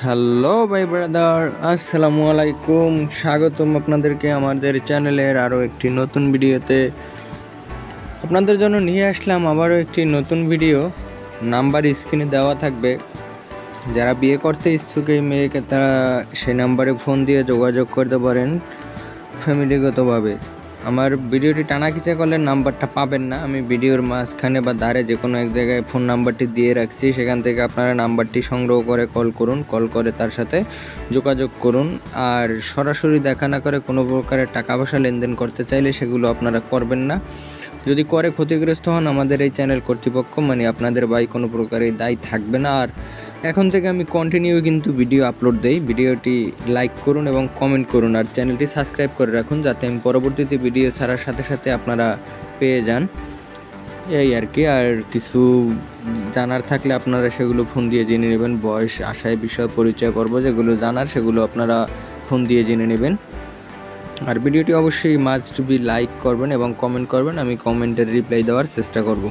Hello ভাই brother, আসসালামু আলাইকুম। স্বাগতম আপনাদেরকে আমাদের চ্যানেলের আরও একটি নতুন ভিডিওতে। আপনাদের জন্য নিয়ে আসলাম আবারও একটি নতুন ভিডিও। নাম্বার স্ক্রিনে দেওয়া থাকবে। যারা বিয়ে করতে ইচ্ছুক এই মেয়েকে, তারা সেই নাম্বারে ফোন দিয়ে যোগাযোগ করতে পারেন ফ্যামিলিগতভাবে। আমার ভিডিওটি টানাখিচা করলে নাম্বারটা পাবেন না। আমি ভিডিওর মাঝখানে বা ধারে যে কোনো এক জায়গায় ফোন নাম্বারটি দিয়ে রাখছি, সেখান থেকে আপনারা নাম্বারটি সংগ্রহ করে কল করুন। কল করে তার সাথে যোগাযোগ করুন। আর সরাসরি দেখা না করে কোনো প্রকারের টাকা পয়সা লেনদেন করতে চাইলে সেগুলো আপনারা করবেন না। যদি করে ক্ষতিগ্রস্ত হন, আমাদের এই চ্যানেল কর্তৃপক্ষ মানে আপনাদের ভাই কোনো প্রকারের দায়ী থাকবে না। আর এখন থেকে আমি কন্টিনিউ কিন্তু ভিডিও আপলোড দেই। ভিডিওটি লাইক করুন এবং কমেন্ট করুন, আর চ্যানেলটি সাবস্ক্রাইব করে রাখুন, যাতে আমি পরবর্তীতে ভিডিও ছাড়ার সাথে সাথে আপনারা পেয়ে যান। এই আর কি। আর কিছু জানার থাকলে আপনারা সেগুলো ফোন দিয়ে জেনে নেবেন। বয়স, আশায়, বিষয় পরিচয় করব, যেগুলো জানার সেগুলো আপনারা ফোন দিয়ে জেনে নেবেন। আর ভিডিওটি অবশ্যই মাস্ট বি লাইক করবেন এবং কমেন্ট করবেন। আমি কমেন্টের রিপ্লাই দেওয়ার চেষ্টা করব।